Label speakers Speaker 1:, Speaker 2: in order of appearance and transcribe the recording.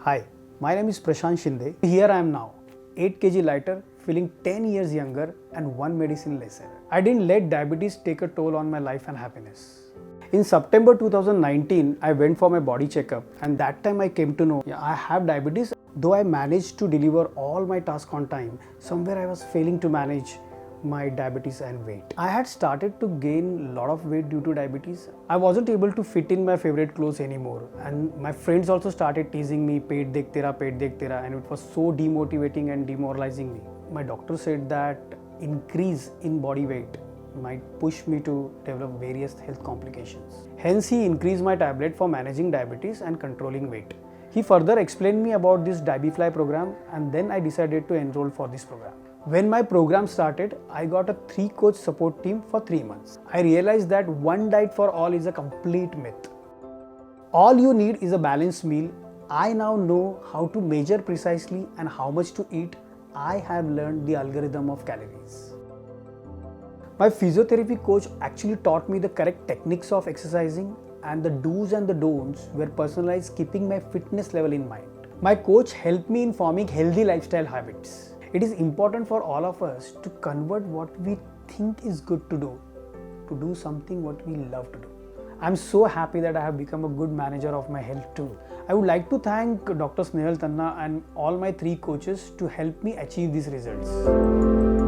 Speaker 1: Hi, my name is Prashant Shinde. Here I am now, 8 kg lighter, feeling 10 years younger and one medicine lesser. I didn't let diabetes take a toll on my life and happiness. In September 2019, I went for my body checkup and that time I came to know I have diabetes. Though I managed to deliver all my tasks on time, somewhere I was failing to manage my diabetes and weight. I had started to gain a lot of weight due to diabetes. I wasn't able to fit in my favorite clothes anymore, and my friends also started teasing me, "Pet dekh tera," and it was so demotivating and demoralizing me. My doctor said that increase in body weight might push me to develop various health complications. Hence, he increased my tablet for managing diabetes and controlling weight. He further explained me about this Diabefly program, and then I decided to enroll for this program. When my program started, I got a 3-coach support team for 3 months. I realized that one diet for all is a complete myth. All you need is a balanced meal. I now know how to measure precisely and how much to eat. I have learned the algorithm of calories. My physiotherapy coach actually taught me the correct techniques of exercising, and the do's and the don'ts were personalized, keeping my fitness level in mind. My coach helped me in forming healthy lifestyle habits. It is important for all of us to convert what we think is good to do something what we love to do. I'm so happy that I have become a good manager of my health too. I would like to thank Dr. Snehal Tanna and all my 3 coaches to help me achieve these results.